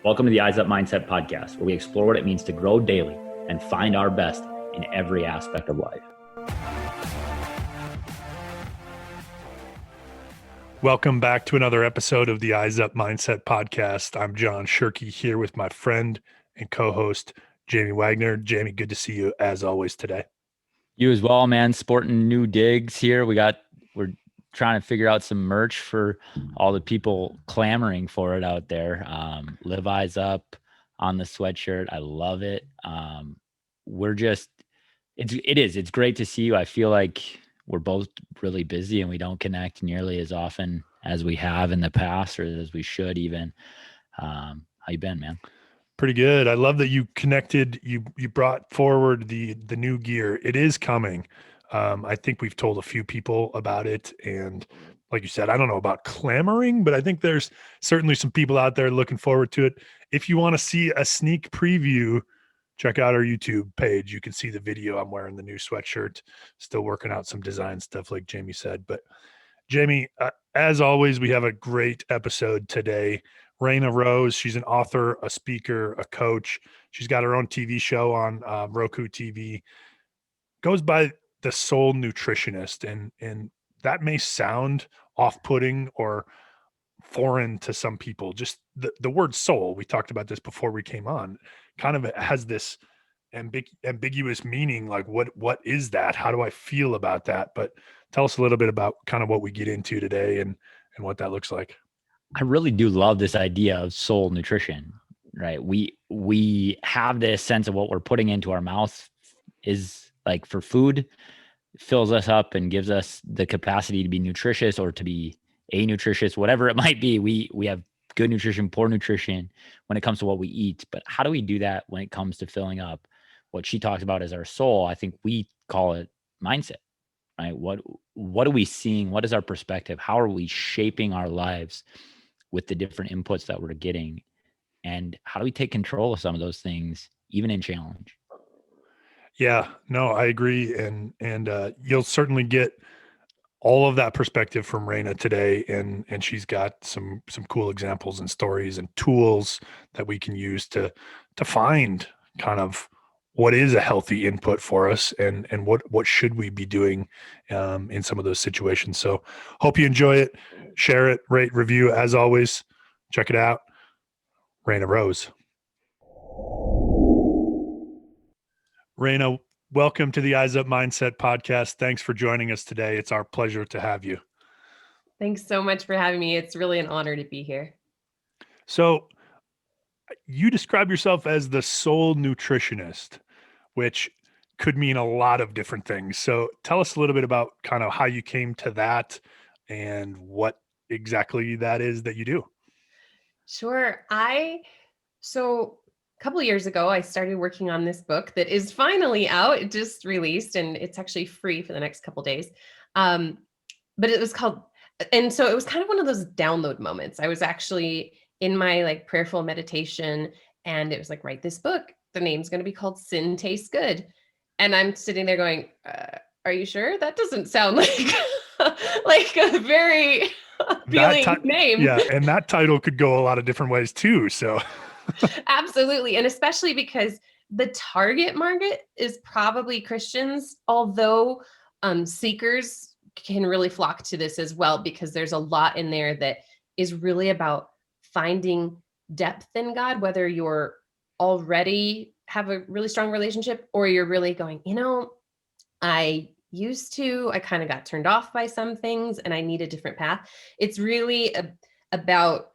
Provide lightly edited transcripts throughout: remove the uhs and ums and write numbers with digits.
Welcome to the Eyes Up Mindset podcast, where we explore what it means to grow daily and find our best in every aspect of life. Welcome back to another episode of the Eyes Up Mindset podcast. I'm John Shirky here with my friend and co-host, Jamie Wagner. Jamie, good to see you as always today. You as well, man. Sporting new digs here. We're trying to figure out some merch for all the people clamoring for it out there. Live Eyes Up on the sweatshirt. I love it. It's great to see you. I feel like we're both really busy and we don't connect nearly as often as we have in the past, or as we should even. How you been, man? Pretty good. I love that you connected. You brought forward the new gear. It is coming. I think we've told a few people about it, and like you said, I don't know about clamoring, but I think there's certainly some people out there looking forward to it. If you want to see a sneak preview, check out our YouTube page. You can see the video. I'm wearing the new sweatshirt, still working out some design stuff like Jamie said. But Jamie, as always, we have a great episode today. Reina Rose, she's an author, a speaker, a coach. She's got her own TV show on Roku TV. Goes by the Soul Nutritionist, and that may sound off-putting or foreign to some people. Just the word soul, we talked about this before we came on, kind of has this ambiguous meaning. Like what is that? How do I feel about that? But tell us a little bit about kind of what we get into today and what that looks like. I really do love this idea of soul nutrition, right? We have this sense of what we're putting into our mouth is like for food, fills us up and gives us the capacity to be nutritious or to be nutritious, whatever it might be. We have good nutrition, poor nutrition when it comes to what we eat. But how do we do that when it comes to filling up what she talks about as our soul? I think we call it mindset, right? What are we seeing? What is our perspective? How are we shaping our lives with the different inputs that we're getting? And how do we take control of some of those things, even in challenge? Yeah, no, I agree. And you'll certainly get all of that perspective from Reina today. And she's got some cool examples and stories and tools that we can use to find kind of what is a healthy input for us and what should we be doing in some of those situations. So hope you enjoy it. Share it, rate, review. As always, check it out. Reina Rose. Reina, welcome to the Eyes Up Mindset podcast. Thanks for joining us today. It's our pleasure to have you. Thanks so much for having me. It's really an honor to be here. So you describe yourself as the soul nutritionist, which could mean a lot of different things. So tell us a little bit about kind of how you came to that and what exactly that is that you do. Sure. So a couple of years ago, I started working on this book that is finally out. It just released and it's actually free for the next couple of days. But it was called, and so it was kind of one of those download moments. I was actually in my like prayerful meditation and it was like, write this book. The name's going to be called Sin Tastes Good. And I'm sitting there going, are you sure? That doesn't sound like, like a very appealing name. Yeah. And that title could go a lot of different ways too. So absolutely. And especially because the target market is probably Christians, although seekers can really flock to this as well, because there's a lot in there that is really about finding depth in God, whether you're already have a really strong relationship or you're really going, I kind of got turned off by some things and I need a different path. It's really about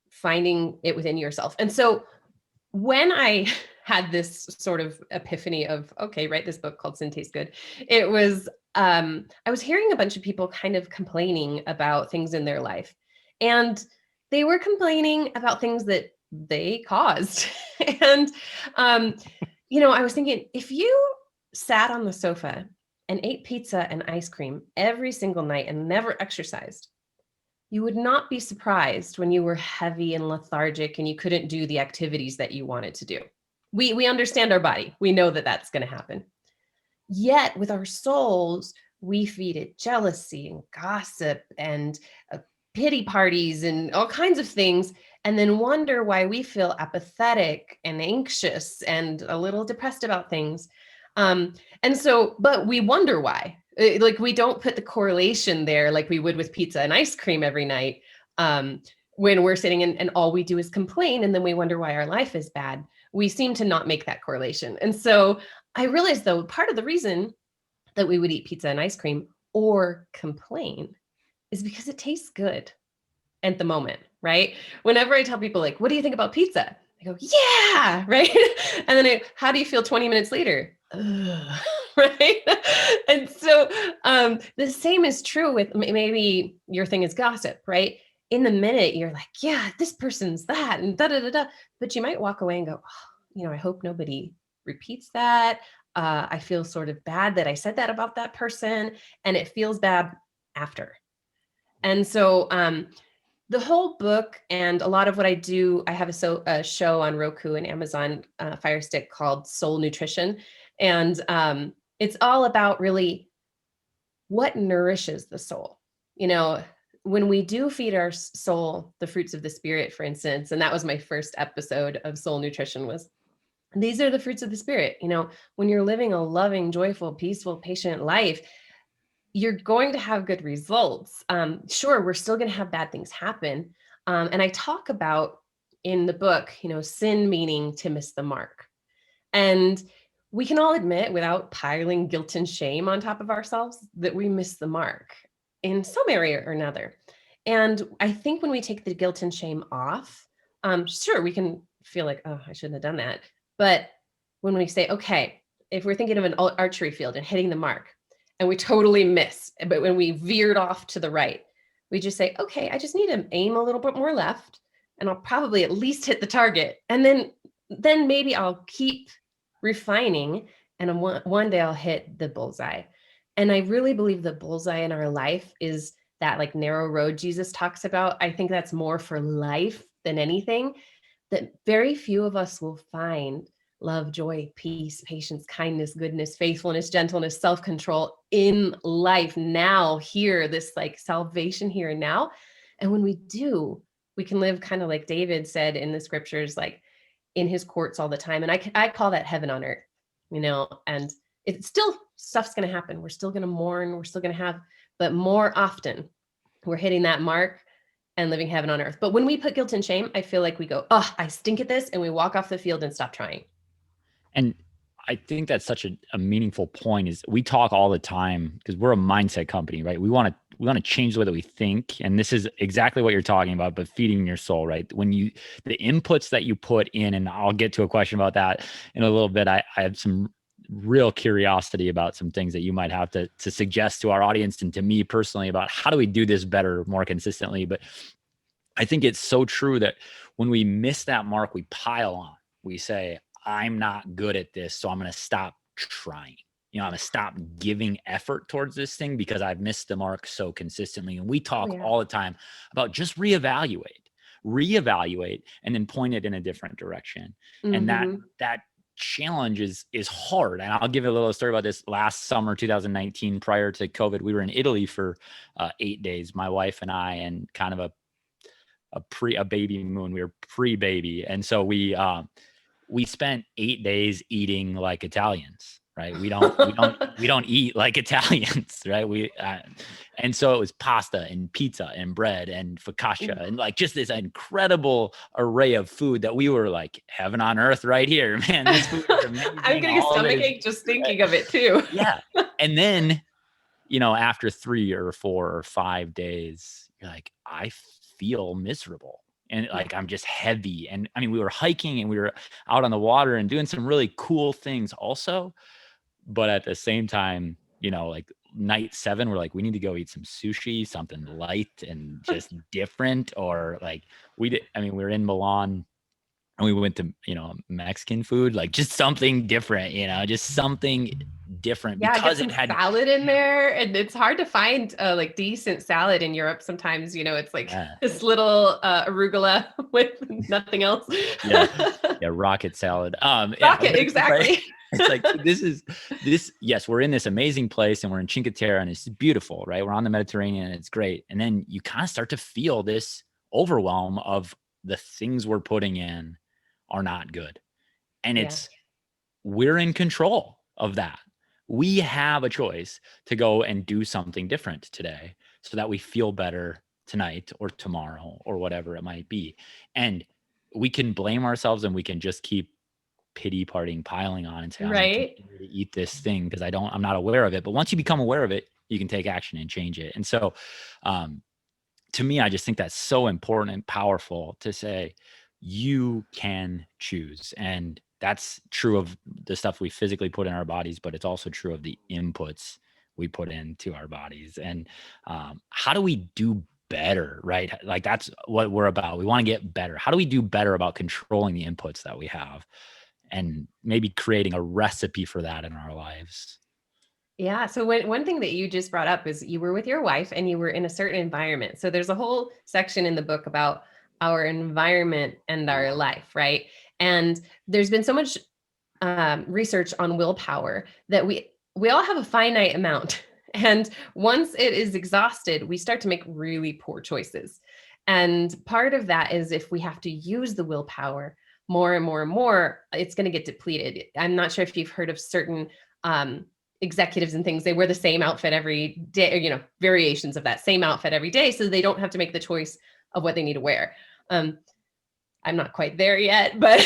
finding it within yourself. And so when I had this sort of epiphany of, okay, write this book called Sin Tastes Good, it was, I was hearing a bunch of people kind of complaining about things in their life. And they were complaining about things that they caused. And, I was thinking, if you sat on the sofa and ate pizza and ice cream every single night and never exercised, you would not be surprised when you were heavy and lethargic and you couldn't do the activities that you wanted to do. We understand our body. We know that that's going to happen. Yet with our souls, we feed it jealousy and gossip and pity parties and all kinds of things, and then wonder why we feel apathetic and anxious and a little depressed about things. And so, but we wonder why. Like we don't put the correlation there like we would with pizza and ice cream every night. When we're sitting and all we do is complain, and then we wonder why our life is bad. We seem to not make that correlation. And so I realized, though, part of the reason that we would eat pizza and ice cream or complain is because it tastes good at the moment, right? Whenever I tell people, like, what do you think about pizza? I go, yeah, right? And then how do you feel 20 minutes later? Ugh, right? And so the same is true with maybe your thing is gossip, right? In the minute, you're like, yeah, this person's that, and da da da da. But you might walk away and go, oh, I hope nobody repeats that. I feel sort of bad that I said that about that person, and it feels bad after. And so the whole book and a lot of what I do, I have a show on Roku and Amazon Fire Stick called Soul Nutrition. And it's all about really what nourishes the soul. When we do feed our soul the fruits of the spirit, for instance, and that was my first episode of Soul Nutrition, was these are the fruits of the spirit. When you're living a loving, joyful, peaceful, patient life, you're going to have good results. Sure, we're still going to have bad things happen. And I talk about in the book, sin meaning to miss the mark. And we can all admit, without piling guilt and shame on top of ourselves, that we miss the mark in some area or another. And I think when we take the guilt and shame off, sure, we can feel like, oh, I shouldn't have done that. But when we say, okay, if we're thinking of an archery field and hitting the mark, and we totally miss, but when we veered off to the right, we just say, okay, I just need to aim a little bit more left, and I'll probably at least hit the target. And then maybe I'll keep refining, and one day I'll hit the bullseye. And I really believe the bullseye in our life is that like narrow road Jesus talks about. I think that's more for life than anything, that very few of us will find love, joy, peace, patience, kindness, goodness, faithfulness, gentleness, self-control in life now, here, this like salvation here and now. And when we do, we can live kind of like David said in the scriptures, like in his courts all the time. And I call that heaven on earth, and it's still, stuff's going to happen. We're still going to mourn. We're still going to have, but more often we're hitting that mark and living heaven on earth. But when we put guilt and shame, I feel like we go, oh, I stink at this. And we walk off the field and stop trying. And I think that's such a meaningful point. Is we talk all the time because we're a mindset company, right? We want to change the way that we think. And this is exactly what you're talking about, but feeding your soul, right? The inputs that you put in, and I'll get to a question about that in a little bit. I have some real curiosity about some things that you might have to suggest to our audience and to me personally about how do we do this better, more consistently. But I think it's so true that when we miss that mark, we pile on. We say, I'm not good at this, so I'm going to stop trying. I'm going to stop giving effort towards this thing because I've missed the mark so consistently. And we talk all the time about just reevaluate, and then point it in a different direction. Mm-hmm. And that challenge is hard. And I'll give you a little story about this. Last summer, 2019, prior to COVID, we were in Italy for 8 days, my wife and I, and kind of a baby moon. We were pre-baby. And so we spent 8 days eating like Italians, right? We don't eat like Italians, right? And so it was pasta and pizza and bread and focaccia and like just this incredible array of food that we were like heaven on earth right here, man. This food is amazing. I'm getting a stomachache just thinking of it too. Yeah. And then, after 3 or 4 or 5 days, you're like, I feel miserable. And like, I'm just heavy. And I mean, we were hiking and we were out on the water and doing some really cool things also. But at the same time, like night 7, we're like, we need to go eat some sushi, something light and just different. Or like we were in Milan and we went to, Mexican food, like just something different, just something different. Yeah, because it had salad in there, and it's hard to find like decent salad in Europe. Sometimes, it's like this little arugula with nothing else. yeah, rocket salad. Rocket, exactly. It's like, yes, we're in this amazing place and we're in Cinque Terre and it's beautiful, right? We're on the Mediterranean and it's great. And then you kind of start to feel this overwhelm of the things we're putting in are not good. And we're in control of that. We have a choice to go and do something different today so that we feel better tonight or tomorrow or whatever it might be. And we can blame ourselves and we can just keep pity partying, piling on and say, I'm going to continue to eat this thing because I'm not aware of it. But once you become aware of it, you can take action and change it. And so, to me, I just think that's so important and powerful to say you can choose. And that's true of the stuff we physically put in our bodies, but it's also true of the inputs we put into our bodies. And how do we do better, right? Like that's what we're about. We want to get better. How do we do better about controlling the inputs that we have and maybe creating a recipe for that in our lives? Yeah. So one thing that you just brought up is you were with your wife and you were in a certain environment. So there's a whole section in the book about our environment and our life, right? And there's been so much research on willpower that we all have a finite amount. And once it is exhausted, we start to make really poor choices. And part of that is if we have to use the willpower more and more and more, it's going to get depleted. I'm not sure if you've heard of certain executives and things. They wear the same outfit every day, or, variations of that same outfit every day, so they don't have to make the choice of what they need to wear. I'm not quite there yet, but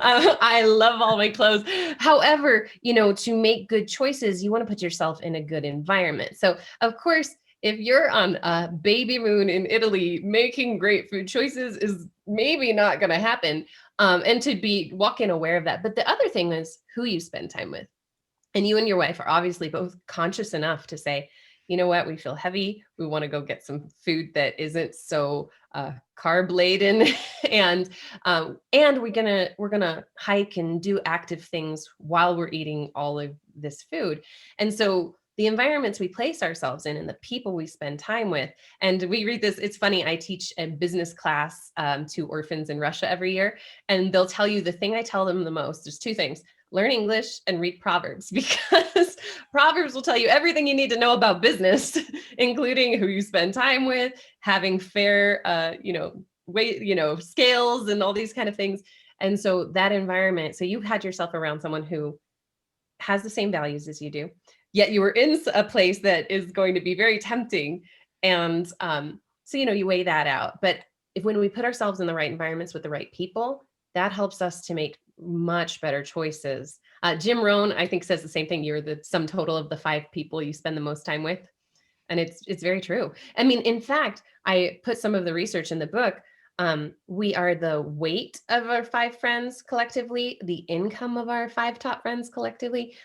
I love all my clothes. However, to make good choices, you want to put yourself in a good environment. So of course, if you're on a baby moon in Italy, making great food choices is maybe not going to happen. And to be walking aware of that. But the other thing is who you spend time with. And you and your wife are obviously both conscious enough to say, you know what, we feel heavy. We want to go get some food that isn't so carb laden, and we're gonna hike and do active things while we're eating all of this food. And so the environments we place ourselves in and the people we spend time with, and we read this. It's funny. I teach a business class to orphans in Russia every year, and they'll tell you the thing I tell them the most. There's two things. Learn English and read Proverbs, because Proverbs will tell you everything you need to know about business, including who you spend time with, having fair, weight, scales and all these kind of things. And so that environment, so you had yourself around someone who has the same values as you do, yet you were in a place that is going to be very tempting. And so, you weigh that out. But when we put ourselves in the right environments with the right people, that helps us to make much better choices. Jim Rohn, I think, says the same thing. You're the sum total of the 5 people you spend the most time with. And it's very true. I mean, in fact, I put some of the research in the book. We are the weight of our 5 friends collectively, the income of our 5 top friends collectively.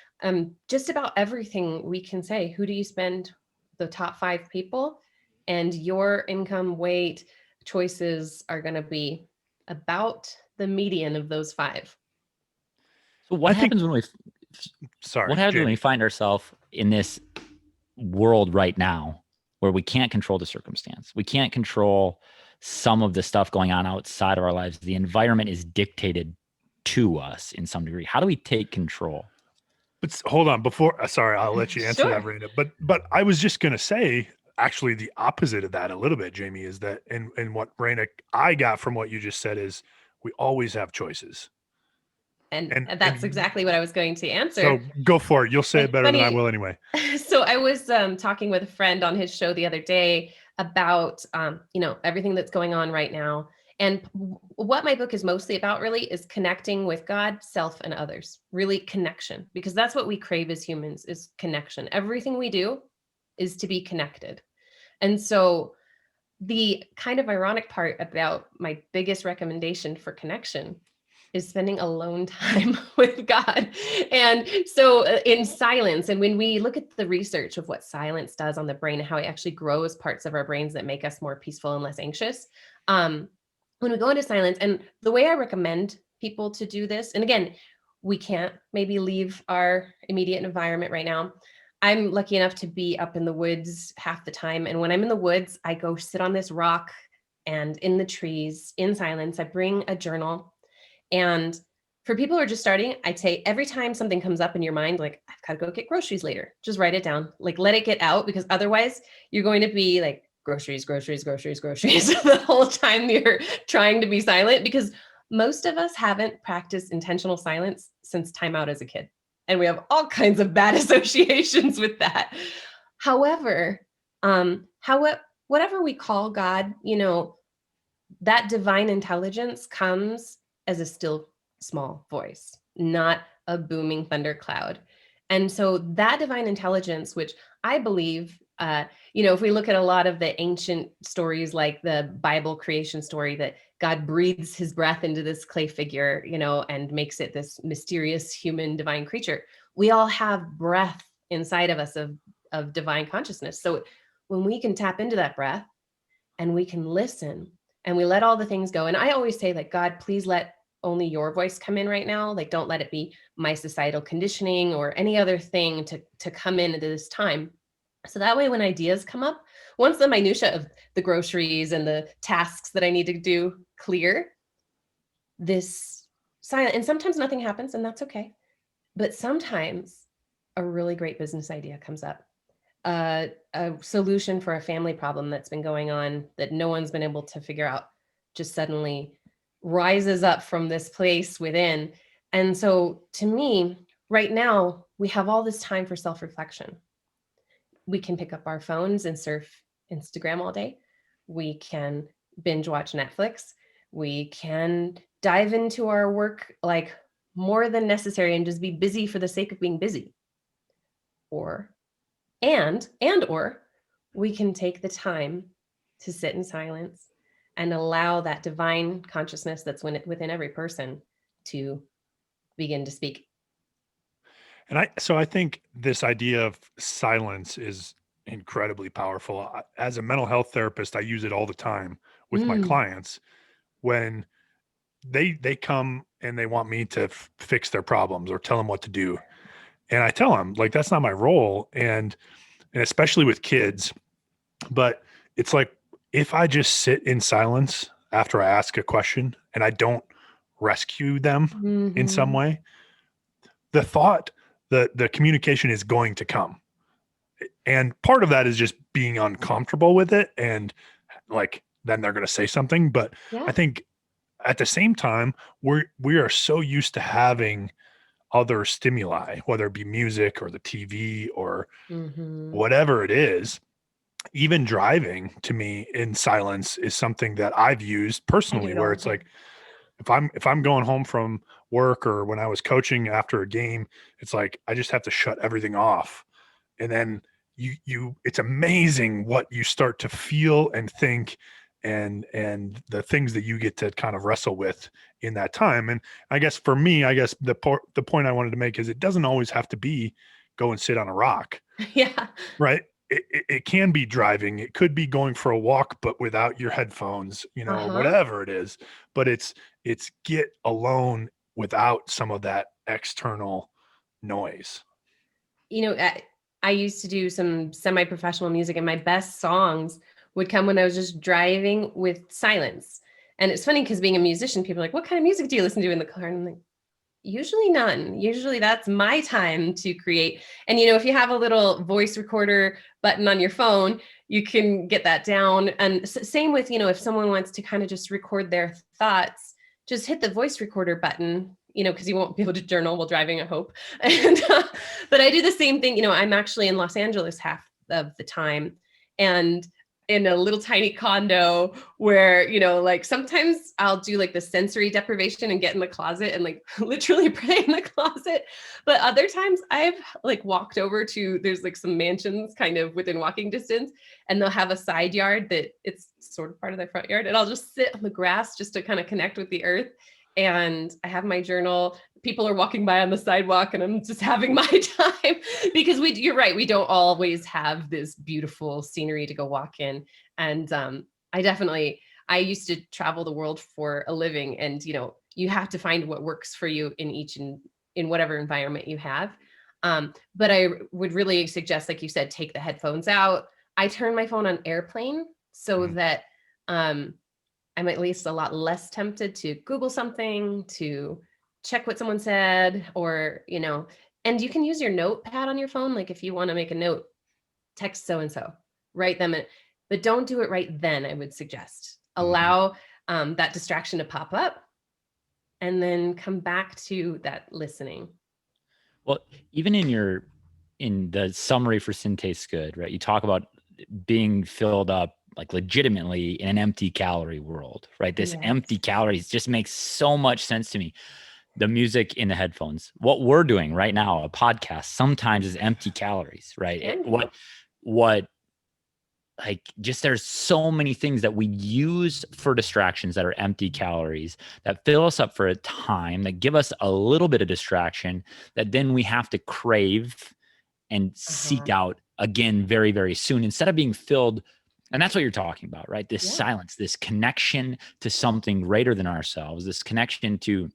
Just about everything we can say. Who do you spend the top 5 people? And your income, weight, choices are going to be about the median of those 5. So what happens when we Jamie, find ourselves in this world right now where we can't control the circumstance? We can't control some of the stuff going on outside of our lives. The environment is dictated to us in some degree. How do we take control? But hold on, sorry, I'll let you answer Sure. that, Reina. But I was just going to say, actually, the opposite of that a little bit, Jamie, is that, and what Reina, I got from what you just said is we always have choices. And that's exactly what I was going to answer. So go for it. You'll say it better than I will anyway. So I was talking with a friend on his show the other day about, everything that's going on right now. And what my book is mostly about really is connecting with God, self, and others. Really connection, because that's what we crave as humans, is connection. Everything we do is to be connected. And so the kind of ironic part about my biggest recommendation for connection is spending alone time with God. And so in silence, and when we look at the research of what silence does on the brain and how it actually grows parts of our brains that make us more peaceful and less anxious, when we go into silence, and the way I recommend people to do this, and again, we can't maybe leave our immediate environment right now. I'm lucky enough to be up in the woods half the time. And when I'm in the woods, I go sit on this rock and in the trees in silence. I bring a journal. And For people who are just starting, I'd say every time something comes up in your mind, like, I've got to go get groceries later, just write it down. Like, let it get out, because otherwise you're going to be like, groceries, groceries, groceries, groceries the whole time you're trying to be silent, because most of us haven't practiced intentional silence since time out as a kid. And we have all kinds of bad associations with that. However, whatever we call God, that divine intelligence comes as a still small voice, not a booming thundercloud. And so that divine intelligence, which I believe, if we look at a lot of the ancient stories, like the Bible creation story, that God breathes his breath into this clay figure, and makes it this mysterious human divine creature. We all have breath inside of us of divine consciousness. So when we can tap into that breath and we can listen and we let all the things go. And I always say, like, God, please let only your voice come in right now. Like, don't let it be my societal conditioning or any other thing to come in at this time. So that way, when ideas come up, once the minutia of the groceries and the tasks that I need to do clear, this silent, and sometimes nothing happens, and that's okay. But sometimes a really great business idea comes up. A solution for a family problem that's been going on that no one's been able to figure out just suddenly rises up from this place within. And so to me, right now, we have all this time for self-reflection. We can pick up our phones and surf Instagram all day. We can binge watch Netflix. We can dive into our work like more than necessary and just be busy for the sake of being busy. Or we can take the time to sit in silence and allow that divine consciousness that's within every person to begin to speak. And I think this idea of silence is incredibly powerful. As a mental health therapist, I use it all the time with my Mm. clients when they come and they want me to fix their problems or tell them what to do. And I tell them, like, that's not my role. And especially with kids, but it's like, if I just sit in silence after I ask a question and I don't rescue them in some Mm-hmm. way, the thought, the communication is going to come. And part of that is just being uncomfortable with it. And like, then they're going to say something. But I Yeah. think at the same time, we are so used to having other stimuli, whether it be music or the TV or Mm-hmm. whatever it is. Even driving to me in silence is something that I've used I do personally, it where all the it's time. like, if I'm going home from work or when I was coaching after a game, it's like I just have to shut everything off. And then it's amazing what you start to feel and think, and the things that you get to kind of wrestle with in that time. And I guess for me, the point I wanted to make is it doesn't always have to be go and sit on a rock, Yeah. right? It can be driving. It could be going for a walk, but without your headphones, or Uh-huh. whatever it is. But it's get alone without some of that external noise. I used to do some semi-professional music, and my best songs would come when I was just driving with silence. And it's funny because being a musician, people are like, what kind of music do you listen to in the car? And I'm like, usually none. Usually that's my time to create. And if you have a little voice recorder button on your phone, you can get that down. And same with, if someone wants to kind of just record their thoughts, just hit the voice recorder button, because you won't be able to journal while driving, I hope. And but I do the same thing. I'm actually in Los Angeles half of the time, and in a little tiny condo where, like sometimes I'll do like the sensory deprivation and get in the closet and like literally pray in the closet. But other times I've like walked over to, there's like some mansions kind of within walking distance, and they'll have a side yard that it's sort of part of their front yard. And I'll just sit on the grass just to kind of connect with the earth. And I have my journal. People are walking by on the sidewalk and I'm just having my time, because you're right. We don't always have this beautiful scenery to go walk in. And I used to travel the world for a living, and, you have to find what works for you in whatever environment you have. But I would really suggest, like you said, take the headphones out. I turn my phone on airplane so Mhm. that, I'm at least a lot less tempted to Google something, to check what someone said, or, and you can use your notepad on your phone. Like if you want to make a note, text so-and-so, write them in, but don't do it right then. I would suggest allow that distraction to pop up and then come back to that listening. Well, even in the summary for Sin Tastes Good, right? You talk about being filled up like legitimately in an empty calorie world, right? This empty calories just makes so much sense to me. The music in the headphones, what we're doing right now, a podcast, sometimes is empty calories, right? What like just there's so many things that we use for distractions that are empty calories that fill us up for a time, that give us a little bit of distraction, that then we have to crave and seek out again very, very soon, instead of being filled. And that's what you're talking about, right? This silence, this connection to something greater than ourselves, this connection to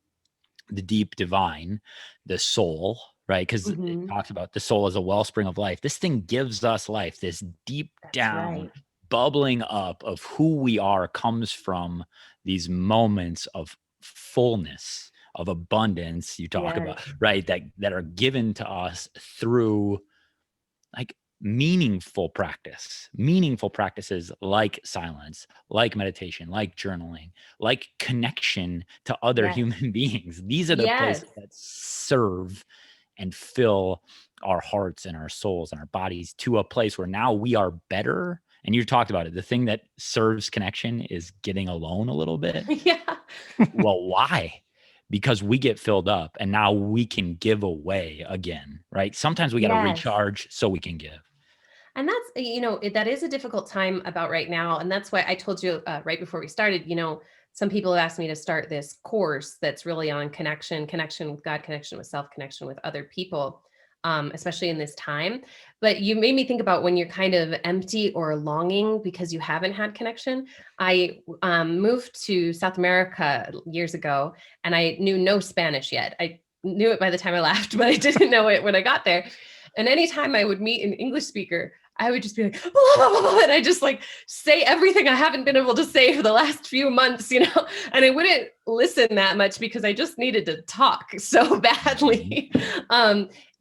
the deep divine, the soul, right? Because it talks about the soul as a wellspring of life. This thing gives us life. This deep down bubbling up of who we are comes from these moments of fullness, of abundance you talk about, right? That are given to us through like meaningful practices like silence, like meditation, like journaling, like connection to other human beings. These are the places that serve and fill our hearts and our souls and our bodies to a place where now we are better. And you talked about it. The thing that serves connection is getting alone a little bit. Well, why? Because we get filled up and now we can give away again, right? Sometimes we got to recharge so we can give. And that's, that is a difficult time about right now. And that's why I told you right before we started, some people have asked me to start this course that's really on connection with God, connection with self, connection with other people, especially in this time. But you made me think about when you're kind of empty or longing because you haven't had connection. I moved to South America years ago, and I knew no Spanish yet. I knew it by the time I left, but I didn't know it when I got there. And anytime I would meet an English speaker, I would just be like, blah, blah, blah, blah, and I just like say everything I haven't been able to say for the last few months, and I wouldn't listen that much because I just needed to talk so badly,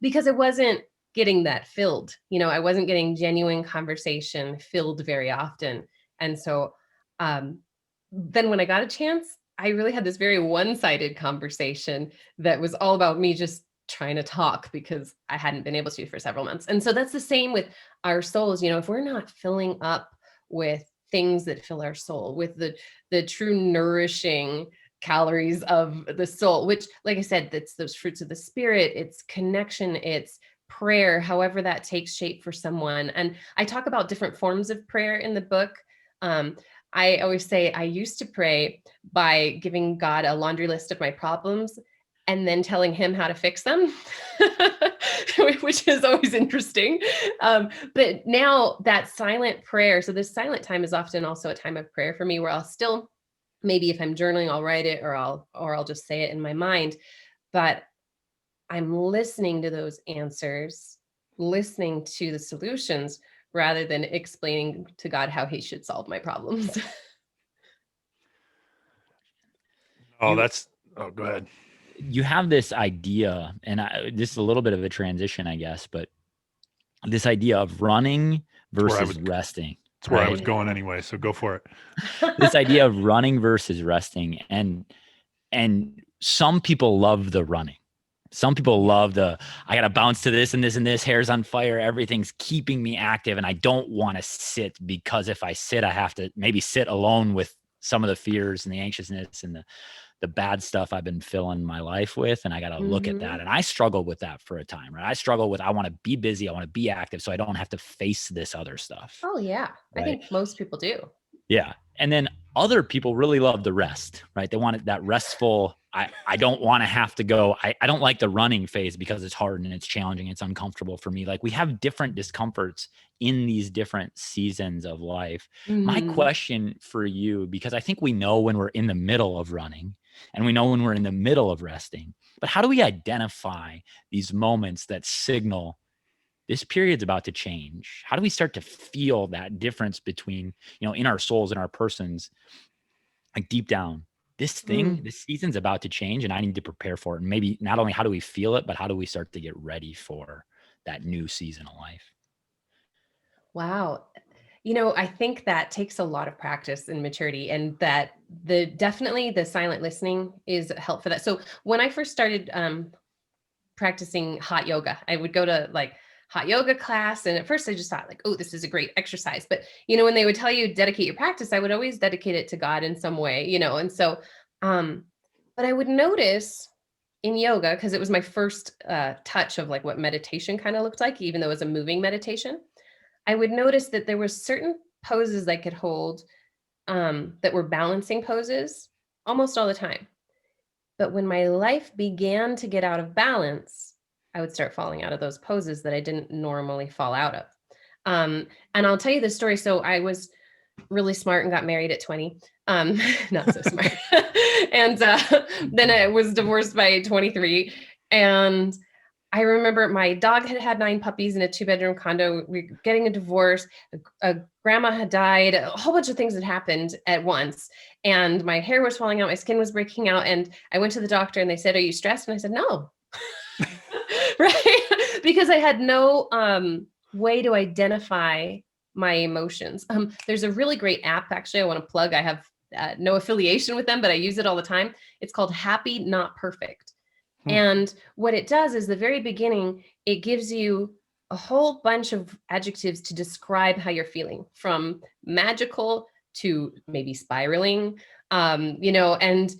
because I wasn't getting that filled. I wasn't getting genuine conversation filled very often. And so then when I got a chance, I really had this very one-sided conversation that was all about me just trying to talk because I hadn't been able to for several months. And so that's the same with our souls. If we're not filling up with things that fill our soul, with the true nourishing calories of the soul, which, like I said, that's those fruits of the spirit, it's connection, it's prayer, however that takes shape for someone. And I talk about different forms of prayer in the book. I always say I used to pray by giving God a laundry list of my problems and then telling him how to fix them, which is always interesting. But now that silent prayer, so this silent time is often also a time of prayer for me, where I'll still, maybe if I'm journaling, I'll write it, or I'll just say it in my mind. But I'm listening to those answers, listening to the solutions, rather than explaining to God how he should solve my problems. Oh, go ahead. You have this idea, and this is a little bit of a transition, I guess, but this idea of running versus resting. That's where I was going anyway, so go for it. This idea of running versus resting, and some people love the running. Some people love I got to bounce to this and this and this, hair's on fire, everything's keeping me active, and I don't want to sit, because if I sit, I have to maybe sit alone with some of the fears and the anxiousness and the bad stuff I've been filling my life with. And I got to look at that. And I struggled with that for a time, right? I struggle with, I want to be busy. I want to be active so I don't have to face this other stuff. Oh yeah. Right? I think most people do. Yeah. And then other people really love the rest, right? They want that restful. I don't want to have to go. I don't like the running phase because it's hard and it's challenging. It's uncomfortable for me. Like, we have different discomforts in these different seasons of life. My question for you, because I think we know when we're in the middle of running and we know when we're in the middle of resting, but how do we identify these moments that signal this period's about to change? How do we start to feel that difference between, in our souls and our persons, like deep down this season's about to change and I need to prepare for it. And maybe not only how do we feel it, but how do we start to get ready for that new season of life? Wow. I think that takes a lot of practice and maturity, and that definitely the silent listening is help for that. So when I first started practicing hot yoga, I would go to like hot yoga class. And at first I just thought like, oh, this is a great exercise. But, when they would tell you dedicate your practice, I would always dedicate it to God in some way, and so, but I would notice in yoga, because it was my first touch of like what meditation kind of looked like, even though it was a moving meditation, I would notice that there were certain poses I could hold that were balancing poses almost all the time. But when my life began to get out of balance, I would start falling out of those poses that I didn't normally fall out of. And I'll tell you this story. So I was really smart and got married at 20. Not so smart. And then I was divorced by 23. And I remember my dog had had 9 puppies in a 2-bedroom condo. We were getting a divorce. A grandma had died. A whole bunch of things had happened at once. And my hair was falling out. My skin was breaking out. And I went to the doctor and they said, "Are you stressed?" And I said, "No." Right? Because I had no way to identify my emotions. There's a really great app, actually, I want to plug. I have no affiliation with them, but I use it all the time. It's called Happy Not Perfect. And what it does is the very beginning, it gives you a whole bunch of adjectives to describe how you're feeling, from magical to maybe spiraling, and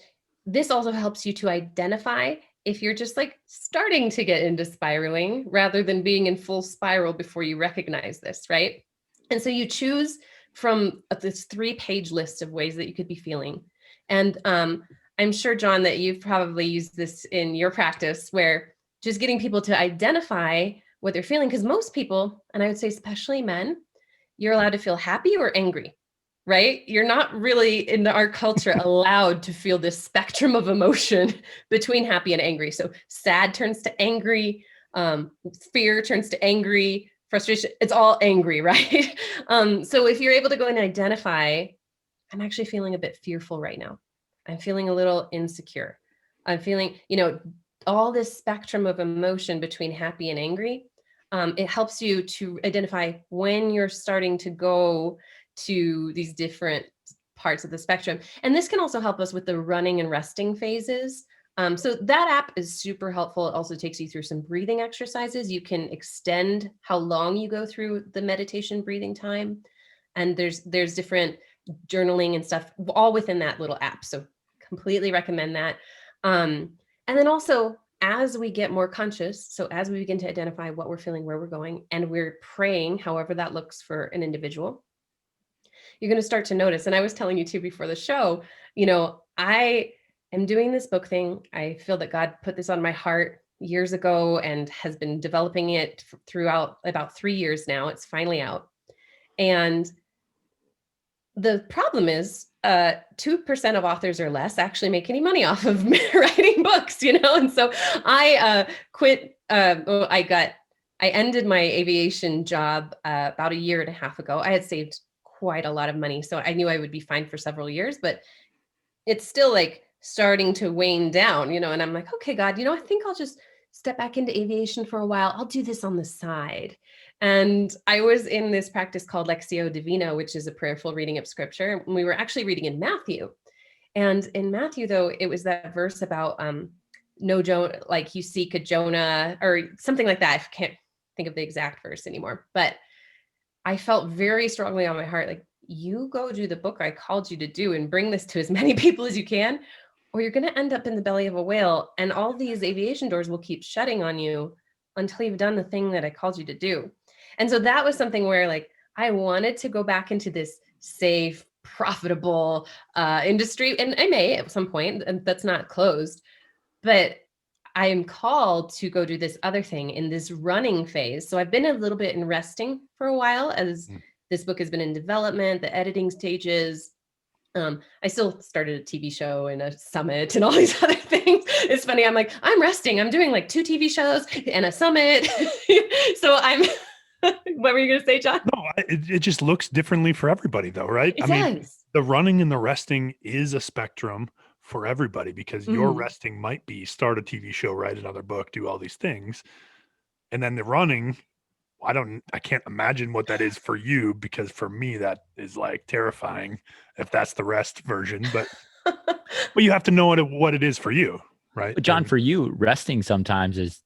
this also helps you to identify if you're just like starting to get into spiraling rather than being in full spiral before you recognize this, right? And so you choose from this 3-page list of ways that you could be feeling. And I'm sure, John, that you've probably used this in your practice, where just getting people to identify what they're feeling, because most people, and I would say especially men, you're allowed to feel happy or angry, right? You're not really in our culture allowed to feel this spectrum of emotion between happy and angry. So sad turns to angry, fear turns to angry, frustration, it's all angry, right? So if you're able to go and identify, I'm actually feeling a bit fearful right now. I'm feeling a little insecure. I'm feeling, all this spectrum of emotion between happy and angry. It helps you to identify when you're starting to go to these different parts of the spectrum. And this can also help us with the running and resting phases. So that app is super helpful. It also takes you through some breathing exercises. You can extend how long you go through the meditation breathing time. And there's different journaling and stuff all within that little app. So completely recommend that. And then also, as we get more conscious, so as we begin to identify what we're feeling, where we're going, and we're praying, however that looks for an individual, you're going to start to notice. And I was telling you too before the show, I am doing this book thing. I feel that God put this on my heart years ago and has been developing it throughout about 3 years now. It's finally out. And the problem is 2% of authors or less actually make any money off of writing books, and so I quit. I ended my aviation job about 1.5 years ago. I had saved quite a lot of money, so I knew I would be fine for several years, but it's still like starting to wane down, and I'm like, okay, God, I think I'll just step back into aviation for a while. I'll do this on the side. And I was in this practice called Lectio Divina, which is a prayerful reading of scripture. And we were actually reading in Matthew. And in Matthew, though, it was that verse about no Jonah, like you seek a Jonah or something like that. I can't think of the exact verse anymore. But I felt very strongly on my heart, like, you go do the book I called you to do and bring this to as many people as you can, or you're going to end up in the belly of a whale. And all these aviation doors will keep shutting on you until you've done the thing that I called you to do. And so that was something where like, I wanted to go back into this safe, profitable industry. And I may at some point, and that's not closed, but I am called to go do this other thing in this running phase. So I've been a little bit in resting for a while as this book has been in development, the editing stages. I still started a TV show and a summit and all these other things. It's funny. I'm like, I'm resting. I'm doing like 2 TV shows and a summit. So what were you going to say, John? No, it just looks differently for everybody though, right? It does. the running and the resting is a spectrum for everybody, because your Mhm. resting might be start a TV show, write another book, do all these things. And then the running, I can't imagine what that is for you, because for me, that is like terrifying if that's the rest version, but you have to know what it is for you. Right. But John, for you, resting sometimes is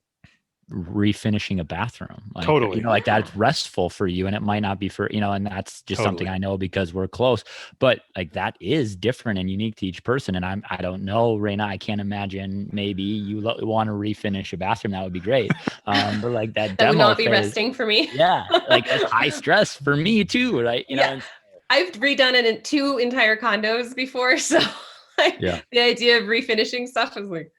refinishing a bathroom, like, you Totally. know, like that's restful for you, and it might not be for, you know, and that's just something Totally. I know because we're close, but like that is different and unique to each person. And I don't know, Reina, I can't imagine, maybe you want to refinish a bathroom, that would be great, but like that That would demo not be phase, resting for me. yeah, like it's high stress for me too, right? You know, Yeah. and I've redone it in 2 entire condos before. So like yeah, the idea of refinishing stuff is like,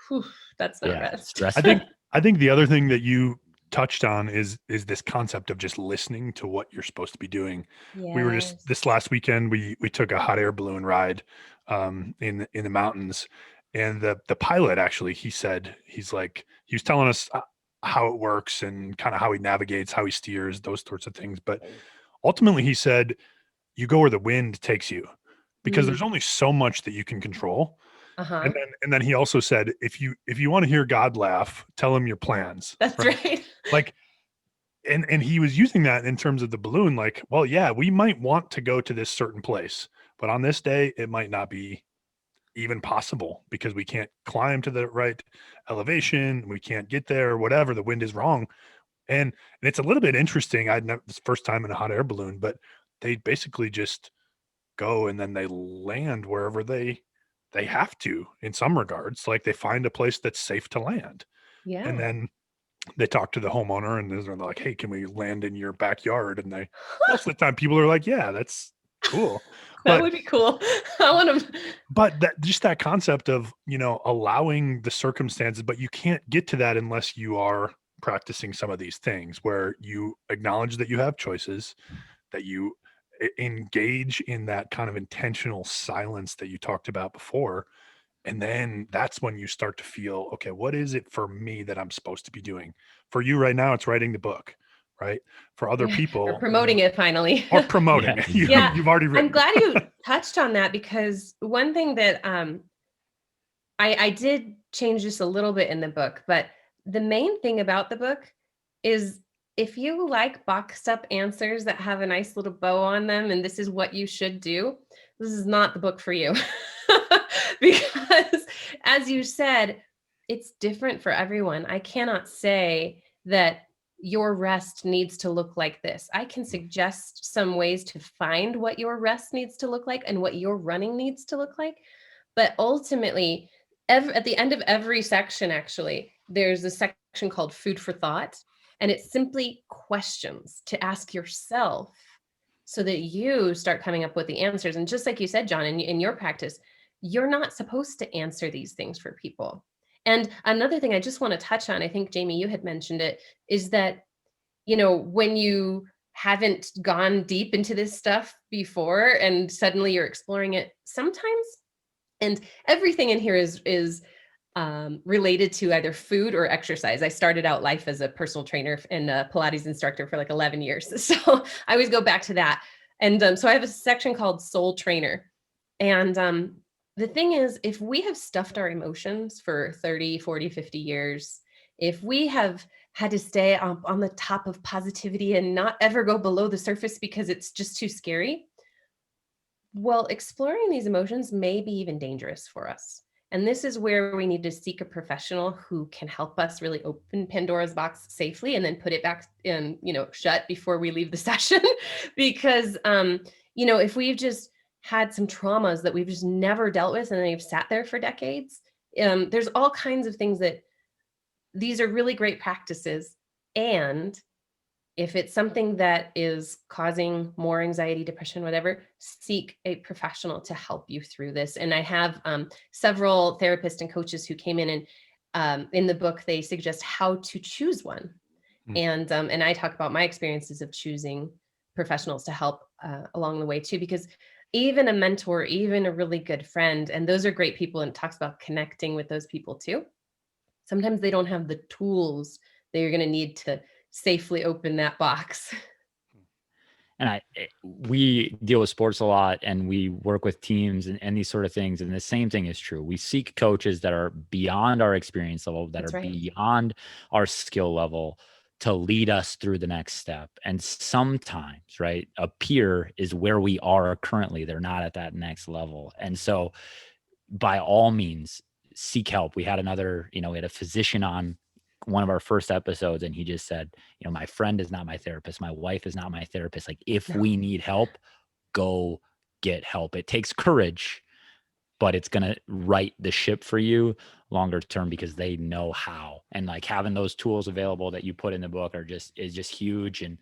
whew, that's not yeah, rest. I stressful. think I think the other thing that you touched on is this concept of just listening to what you're supposed to be doing. We were just Yes. this last weekend, we took a hot air balloon ride in the mountains, and the pilot, actually, he said, he was telling us how it works and kind of how he navigates, how he steers, those sorts of things. But ultimately, he said, you go where the wind takes you, because Mm. there's only so much that you can control. Uh-huh. And then he also said, if you want to hear God laugh, tell him your plans, That's right? right. Like, and he was using that in terms of the balloon, like, well, yeah, we might want to go to this certain place, but on this day it might not be even possible, because we can't climb to the right elevation, we can't get there, or whatever, the wind is wrong. And it's a little bit interesting. I'd never, this first time in a hot air balloon, but they basically just go and then they land wherever they have to, in some regards, like they find a place that's safe to land. And Yeah. then they talk to the homeowner, and they're like, hey, can we land in your backyard? And they, most of the time, people are like, yeah, that's cool. That but would be cool. I want to. but that, just that concept of, allowing the circumstances, but you can't get to that unless you are practicing some of these things, where you acknowledge that you have choices, that you engage in that kind of intentional silence that you talked about before. And then that's when you start to feel, okay, what is it for me that I'm supposed to be doing? For you right now, it's writing the book, right? For other Yeah, or people, promoting it finally. or promoting Yeah, it. Yeah, You've already I'm written glad it. you touched on that, because one thing that I did change just a little bit in the book, but the main thing about the book is, if you like boxed up answers that have a nice little bow on them and this is what you should do, this is not the book for you. Because as you said, it's different for everyone. I cannot say that your rest needs to look like this. I can suggest some ways to find what your rest needs to look like and what your running needs to look like. But ultimately, at the end of every section, actually, there's a section called Food for Thought. And it's simply questions to ask yourself so that you start coming up with the answers. And just like you said, John, in your practice, you're not supposed to answer these things for people. And another thing I just want to touch on, I think, Jamie, you had mentioned it, is that, when you haven't gone deep into this stuff before and suddenly you're exploring it, sometimes, and everything in here is related to either food or exercise. I started out life as a personal trainer and a Pilates instructor for like 11 years. So I always go back to that. And so I have a section called Soul Trainer. And the thing is, if we have stuffed our emotions for 30, 40, 50 years, if we have had to stay on the top of positivity and not ever go below the surface because it's just too scary, well, exploring these emotions may be even dangerous for us. And this is where we need to seek a professional who can help us really open Pandora's box safely and then put it back in, shut before we leave the session. Because, if we've just had some traumas that we've just never dealt with and they've sat there for decades, there's all kinds of things that these are really great practices. And if it's something that is causing more anxiety, depression, whatever, seek a professional to help you through this. And I have several therapists and coaches who came in, and in the book, they suggest how to choose one. Mm. And I talk about my experiences of choosing professionals to help along the way too, because even a mentor, even a really good friend, and those are great people, and it talks about connecting with those people too. Sometimes they don't have the tools that you're going to need to safely open that box. And we deal with sports a lot, and we work with teams and these sort of things. And the same thing is true. We seek coaches that are beyond our experience level, that That's are right. beyond our skill level, to lead us through the next step. And sometimes, right, a peer is where we are currently. They're not at that next level. And so by all means, seek help. We had we had a physician on one of our first episodes, and he just said, my friend is not my therapist. My wife is not my therapist. Like, if No. we need help, go get help. It takes courage, but it's going to right the ship for you longer term, because they know how. And like, having those tools available that you put in the book is just huge. And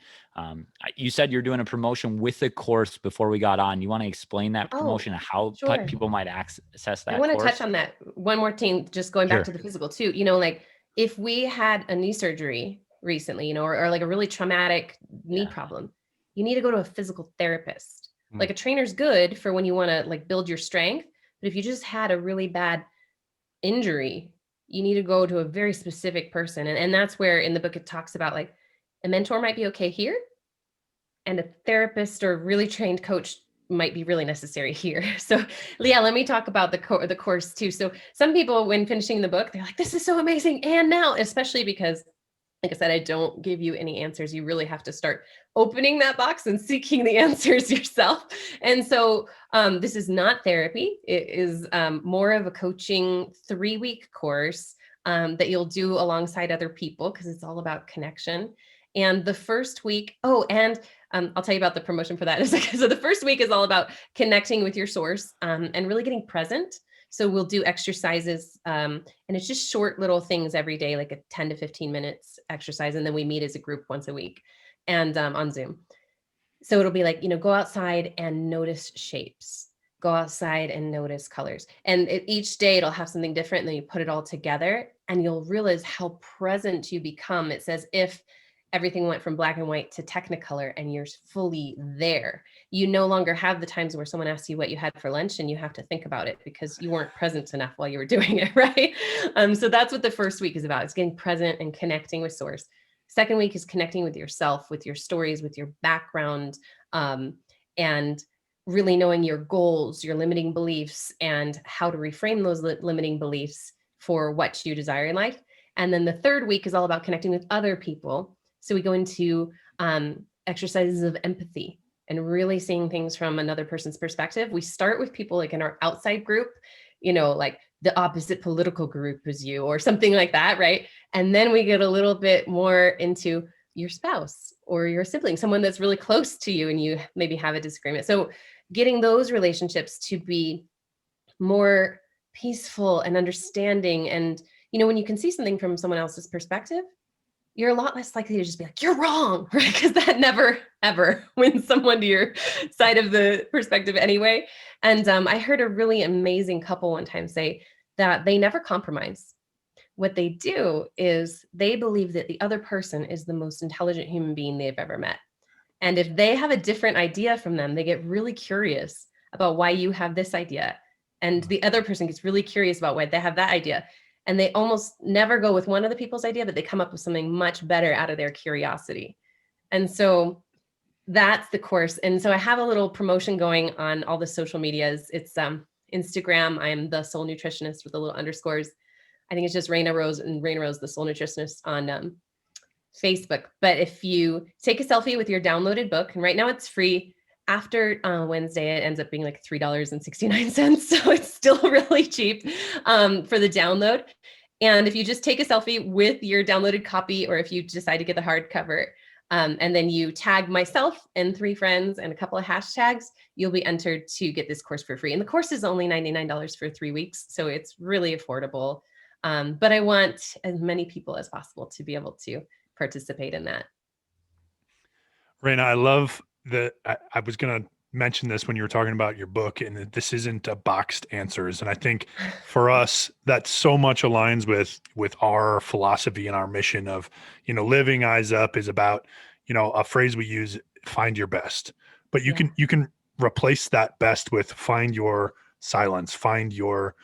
you said you're doing a promotion with the course before we got on. You want to explain that Oh, promotion and how sure. people might access that I want to course? touch on that one more thing, just going back to the physical too. Like, if we had a knee surgery recently, or like a really traumatic knee problem, you need to go to a physical therapist. Like, a trainer's good for when you want to like build your strength, but if you just had a really bad injury, you need to go to a very specific person. And that's where in the book it talks about, like, a mentor might be okay here, and a therapist or really trained coach might be really necessary here. So, Leah, let me talk about the course too. So some people, when finishing the book, they're like, this is so amazing. And now, especially because, like I said, I don't give you any answers. You really have to start opening that box and seeking the answers yourself. And so this is not therapy. It is more of a coaching 3-week course that you'll do alongside other people, because it's all about connection. And the first week, I'll tell you about the promotion for that in a second. So the first week is all about connecting with your source and really getting present. So we'll do exercises, and it's just short little things every day, like a 10 to 15 minutes exercise. And then we meet as a group once a week, and on Zoom. So it'll be like, go outside and notice shapes, go outside and notice colors. And each day it'll have something different. And then you put it all together and you'll realize how present you become. It says, if everything went from black and white to Technicolor and you're fully there, you no longer have the times where someone asks you what you had for lunch and you have to think about it because you weren't present enough while you were doing it, right? So that's what the first week is about. It's getting present and connecting with source. Second week is connecting with yourself, with your stories, with your background, and really knowing your goals, your limiting beliefs, and how to reframe those limiting beliefs for what you desire in life. And then the third week is all about connecting with other people. So we go into exercises of empathy and really seeing things from another person's perspective. We start with people like in our outside group, like the opposite political group as you, or something like that, right? And then we get a little bit more into your spouse or your sibling, someone that's really close to you and you maybe have a disagreement. So getting those relationships to be more peaceful and understanding. And, when you can see something from someone else's perspective, you're a lot less likely to just be like, you're wrong, right? Because that never, ever wins someone to your side of the perspective anyway. And I heard a really amazing couple one time say that they never compromise. What they do is they believe that the other person is the most intelligent human being they've ever met. And if they have a different idea from them, they get really curious about why you have this idea. And the other person gets really curious about why they have that idea. And they almost never go with one of the people's idea, but they come up with something much better out of their curiosity. And so that's the course. And so I have a little promotion going on all the social medias. It's Instagram. I'm the Soul Nutritionist with the little underscores. I think it's just Reina Rose, and Reina Rose, the Soul Nutritionist, on Facebook. But if you take a selfie with your downloaded book, and right now it's free. After Wednesday, it ends up being like $3.69. So it's still really cheap for the download. And if you just take a selfie with your downloaded copy, or if you decide to get the hardcover, and then you tag myself and 3 friends and a couple of hashtags, you'll be entered to get this course for free. And the course is only $99 for 3 weeks. So it's really affordable. But I want as many people as possible to be able to participate in that. Reina, I love that. I was going to mention this when you were talking about your book, and that this isn't a boxed answers. And I think for us, that so much aligns with our philosophy and our mission of, living eyes up is about, a phrase we use, find your best. But you can replace that best with find your silence, find your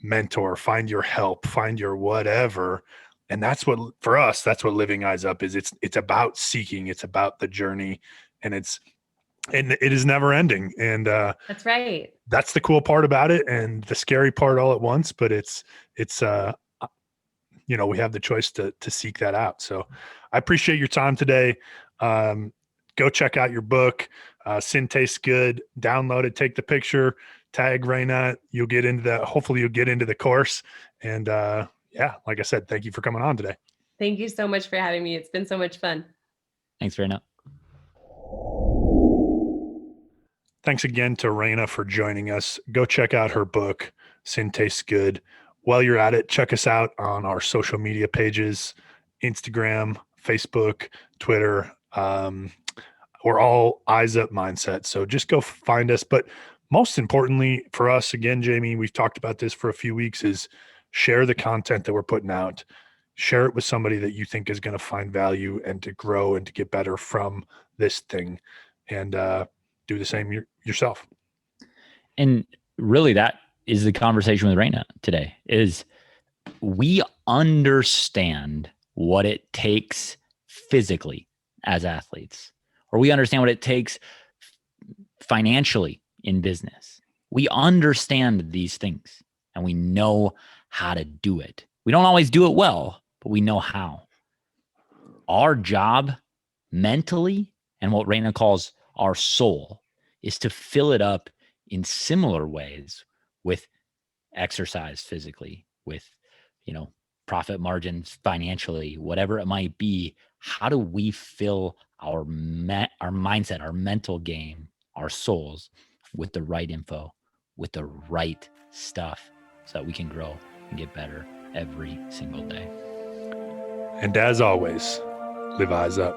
mentor, find your help, find your whatever. And that's what, for us, that's what living eyes up is. It's about seeking, it's about the journey, and it's and it is never ending. And That's right. that's the cool part about it, and the scary part all at once. But it's we have the choice to seek that out. So I appreciate your time today. Go check out your book. Sin Tastes Good. Download it, take the picture, tag Reina. Hopefully you'll get into the course. And like I said, thank you for coming on today. Thank you so much for having me. It's been so much fun. Thanks, Reina. Thanks again to Reina for joining us. Go check out her book, Sin Tastes Good. While you're at it, check us out on our social media pages, Instagram, Facebook, Twitter. We're all Eyes Up Mindset. So just go find us. But most importantly for us, again, Jamie, we've talked about this for a few weeks, is share the content that we're putting out. Share it with somebody that you think is going to find value and to grow and to get better from this thing. And do the same yourself. And really, that is the conversation with Reina today, is we understand what it takes physically as athletes, or we understand what it takes financially in business. We understand these things and we know how to do it. We don't always do it well, but we know how. Our job mentally, and what Reina calls our soul, is to fill it up in similar ways with exercise physically, with, profit margins financially, whatever it might be. How do we fill our mindset, our mental game, our souls with the right info, with the right stuff, so that we can grow and get better every single day? And as always, live eyes up.